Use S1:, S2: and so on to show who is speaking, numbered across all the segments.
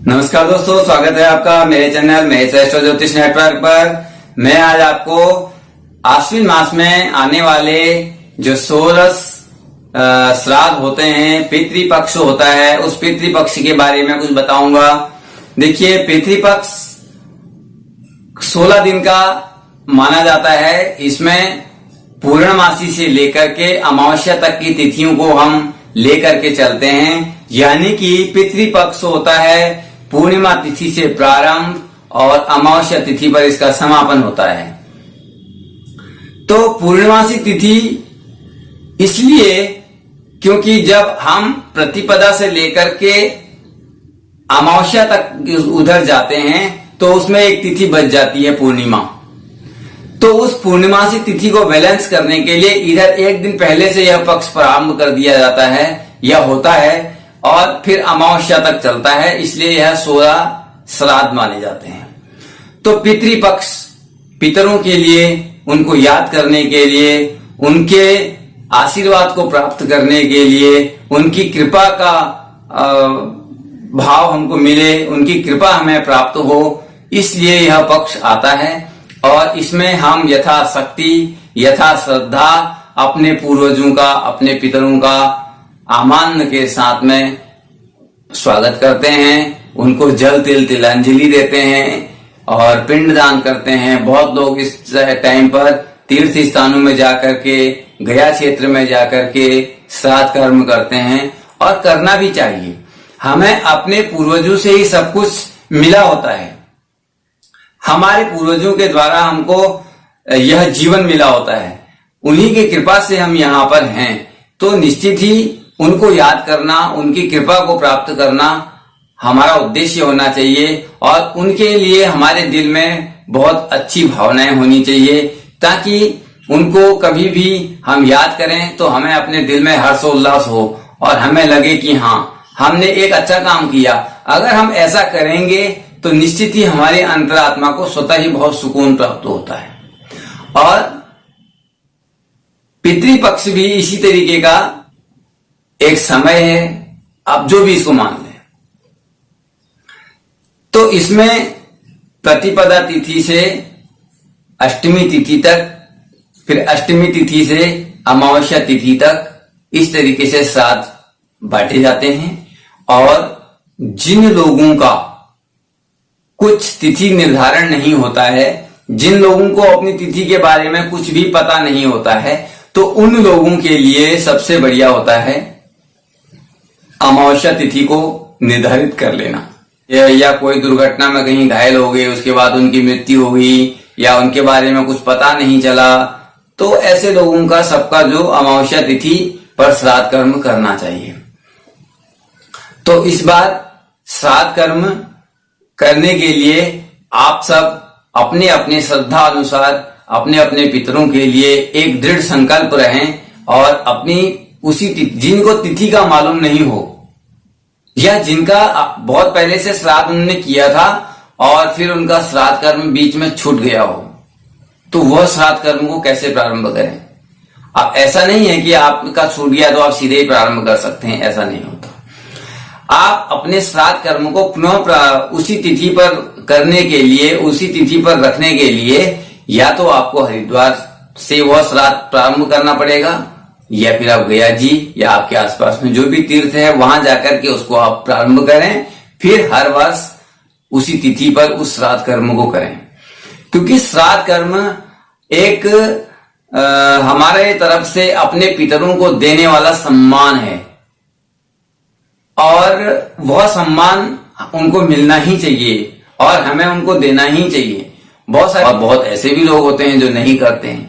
S1: नमस्कार दोस्तों, स्वागत है आपका मेरे चैनल महेश एस्ट्रो ज्योतिष नेटवर्क पर। मैं आज आपको आश्विन मास में आने वाले जो 16 श्राद्ध होते हैं, पितृपक्ष होता है, उस पितृपक्ष के बारे में कुछ बताऊंगा। देखिए, पितृपक्ष 16 दिन का माना जाता है। इसमें पूर्णमासी से लेकर के अमावस्या तक की तिथियों को हम लेकर के चलते हैं। यानी कि पितृपक्ष होता है पूर्णिमा तिथि से प्रारंभ और अमावस्या तिथि पर इसका समापन होता है। तो पूर्णिमासी तिथि इसलिए क्योंकि जब हम प्रतिपदा से लेकर के अमावस्या तक उधर जाते हैं तो उसमें एक तिथि बच जाती है पूर्णिमा। तो उस पूर्णिमासी तिथि को बैलेंस करने के लिए इधर एक दिन पहले से यह पक्ष प्रारंभ कर दिया जाता है, यह होता है और फिर अमावस्या तक चलता है। इसलिए यह 16 श्राद्ध माने जाते हैं। तो पितृपक्ष पितरों के लिए, उनको याद करने के लिए, उनके आशीर्वाद को प्राप्त करने के लिए, उनकी कृपा का भाव हमको मिले, उनकी कृपा हमें प्राप्त हो, इसलिए यह पक्ष आता है। और इसमें हम यथाशक्ति यथा श्रद्धा अपने पूर्वजों का, अपने पितरों का आमान्य के साथ में स्वागत करते हैं, उनको जल तिल तिलांजलि देते हैं और पिंडदान करते हैं। बहुत लोग इस टाइम पर तीर्थ स्थानों में जाकर के, गया क्षेत्र में जाकर के श्राद्ध कर्म करते हैं और करना भी चाहिए। हमें अपने पूर्वजों से ही सब कुछ मिला होता है। हमारे पूर्वजों के द्वारा हमको यह जीवन मिला होता है, उन्हीं की कृपा से हम यहाँ पर हैं। तो निश्चित ही उनको याद करना, उनकी कृपा को प्राप्त करना हमारा उद्देश्य होना चाहिए और उनके लिए हमारे दिल में बहुत अच्छी भावनाएं होनी चाहिए, ताकि उनको कभी भी हम याद करें तो हमें अपने दिल में हर्षोल्लास हो और हमें लगे कि हाँ, हमने एक अच्छा काम किया। अगर हम ऐसा करेंगे तो निश्चित ही हमारी अंतरात्मा को स्वतः ही बहुत सुकून प्राप्त होता है। और पितृपक्ष भी इसी तरीके का एक समय है, आप जो भी इसको मान लें। तो इसमें प्रतिपदा तिथि से अष्टमी तिथि तक, फिर अष्टमी तिथि से अमावस्या तिथि तक इस तरीके से श्राद्ध बांटे जाते हैं। और जिन लोगों का कुछ तिथि निर्धारण नहीं होता है, जिन लोगों को अपनी तिथि के बारे में कुछ भी पता नहीं होता है, तो उन लोगों के लिए सबसे बढ़िया होता है अमावस्या तिथि को निर्धारित कर लेना। या कोई दुर्घटना में कहीं घायल हो गए, उसके बाद उनकी मृत्यु हो गई, या उनके बारे में कुछ पता नहीं चला, तो ऐसे लोगों का सबका जो अमावस्या तिथि पर श्राद्ध कर्म करना चाहिए। तो इस बार श्राद्ध कर्म करने के लिए आप सब अपने अपने श्रद्धा अनुसार अपने अपने पितरों के लिए एक दृढ़ संकल्प रहें और अपनी उसी जिनको तिथि का मालूम नहीं हो, या जिनका बहुत पहले से श्राद्ध उन्होंने किया था और फिर उनका श्राद्ध कर्म बीच में छूट गया हो, तो वह श्राद्ध कर्म को कैसे प्रारंभ करें। अब ऐसा नहीं है कि आपका छूट गया तो आप सीधे ही प्रारंभ कर सकते हैं, ऐसा नहीं होता। आप अपने श्राद्ध कर्म को पुनः उसी तिथि पर करने के लिए, उसी तिथि पर रखने के लिए, या तो आपको हरिद्वार से वह श्राद्ध प्रारंभ करना पड़ेगा, या फिर आप गया जी या आपके आसपास में जो भी तीर्थ है वहां जाकर के उसको आप प्रारंभ करें। फिर हर वर्ष उसी तिथि पर उस श्राद्ध कर्म को करें, क्योंकि श्राद्ध कर्म एक हमारे तरफ से अपने पितरों को देने वाला सम्मान है और वह सम्मान उनको मिलना ही चाहिए और हमें उनको देना ही चाहिए। बहुत ऐसे भी लोग होते हैं जो नहीं करते हैं।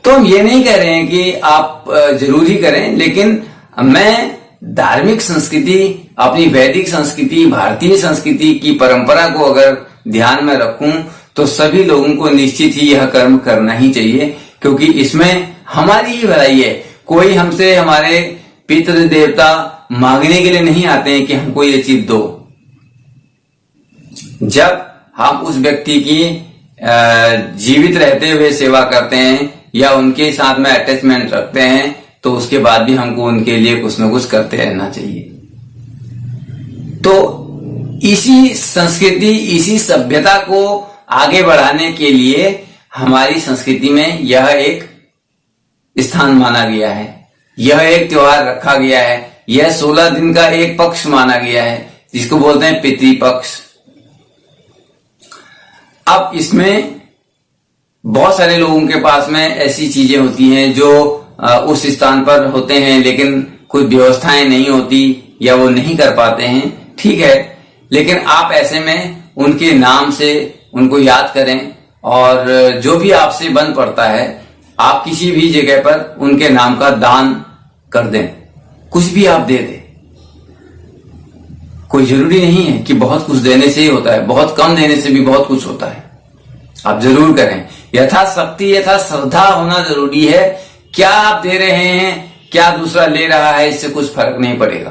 S1: तो हम ये नहीं कह रहे हैं कि आप जरूर ही करें, लेकिन मैं धार्मिक संस्कृति, अपनी वैदिक संस्कृति, भारतीय संस्कृति की परंपरा को अगर ध्यान में रखूं तो सभी लोगों को निश्चित ही यह कर्म करना ही चाहिए, क्योंकि इसमें हमारी ही भलाई है। कोई हमसे, हमारे पितृ देवता मांगने के लिए नहीं आते हैं कि हमको ये चीज दो। जब हम उस व्यक्ति की जीवित रहते हुए सेवा करते हैं या उनके साथ में अटैचमेंट रखते हैं, तो उसके बाद भी हमको उनके लिए कुछ न कुछ करते रहना चाहिए। तो इसी संस्कृति, इसी सभ्यता को आगे बढ़ाने के लिए हमारी संस्कृति में यह एक स्थान माना गया है, यह एक त्योहार रखा गया है, यह 16 दिन का एक पक्ष माना गया है जिसको बोलते हैं पितृपक्ष। अब इसमें बहुत सारे लोगों के पास में ऐसी चीजें होती हैं जो उस स्थान पर होते हैं लेकिन कुछ व्यवस्थाएं नहीं होती या वो नहीं कर पाते हैं, ठीक है, लेकिन आप ऐसे में उनके नाम से उनको याद करें और जो भी आपसे बन पड़ता है आप किसी भी जगह पर उनके नाम का दान कर दें, कुछ भी आप दे दें। कोई जरूरी नहीं है कि बहुत कुछ देने से ही होता है, बहुत कम देने से भी बहुत कुछ होता है। आप जरूर करें, यथाशक्ति यथा श्रद्धा होना जरूरी है। क्या आप दे रहे हैं, क्या दूसरा ले रहा है, इससे कुछ फर्क नहीं पड़ेगा।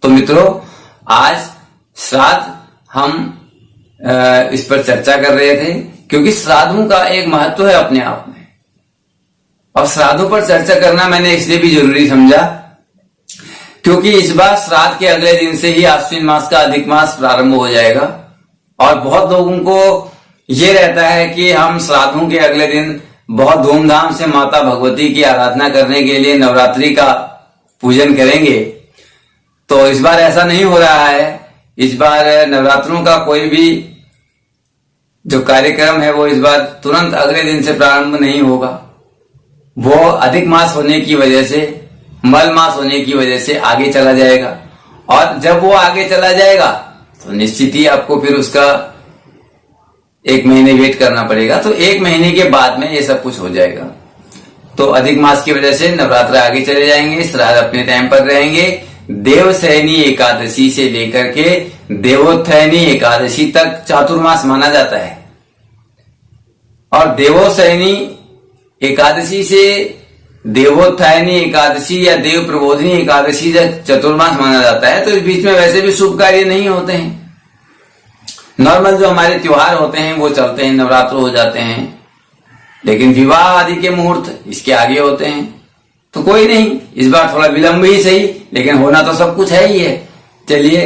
S1: तो मित्रों, आज श्राद्ध हम इस पर चर्चा कर रहे थे क्योंकि श्राद्धों का एक महत्व है अपने आप में, और श्राद्धों पर चर्चा करना मैंने इसलिए भी जरूरी समझा क्योंकि इस बार श्राद्ध के अगले दिन से ही आश्विन मास का अधिक मास प्रारंभ हो जाएगा और बहुत लोगों को ये रहता है कि हम श्राद्धों के अगले दिन बहुत धूमधाम से माता भगवती की आराधना करने के लिए नवरात्रि का पूजन करेंगे। तो इस बार ऐसा नहीं हो रहा है। इस बार नवरात्रों का कोई भी जो कार्यक्रम है वो इस बार तुरंत अगले दिन से प्रारंभ नहीं होगा। वो अधिक मास होने की वजह से, मल मास होने की वजह से आगे चला जाएगा, और जब वो आगे चला जाएगा तो निश्चित ही आपको फिर उसका 1 महीने वेट करना पड़ेगा। तो 1 महीने के बाद में ये सब कुछ हो जाएगा। तो अधिक मास की वजह से नवरात्र आगे चले जाएंगे, श्राद्ध अपने टाइम पर रहेंगे। देवशयनी एकादशी से लेकर के देवोत्थानी एकादशी तक चातुर्मास माना जाता है, और देवोत्थानी एकादशी से देवोत्थानी एकादशी या देव प्रबोधिनी एकादशी तक चतुर्मास माना जाता है। तो इस बीच में वैसे भी शुभ कार्य नहीं होते हैं। नॉर्मल जो हमारे त्योहार होते हैं वो चलते हैं, नवरात्र हो जाते हैं, लेकिन विवाह आदि के मुहूर्त इसके आगे होते हैं। तो कोई नहीं, इस बार थोड़ा विलंब ही सही, लेकिन होना तो सब कुछ है ही है। चलिए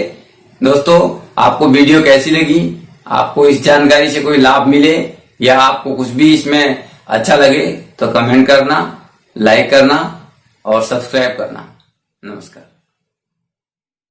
S1: दोस्तों, आपको वीडियो कैसी लगी, आपको इस जानकारी से कोई लाभ मिले या आपको कुछ भी इसमें अच्छा लगे तो कमेंट करना, लाइक करना और सब्सक्राइब करना। नमस्कार।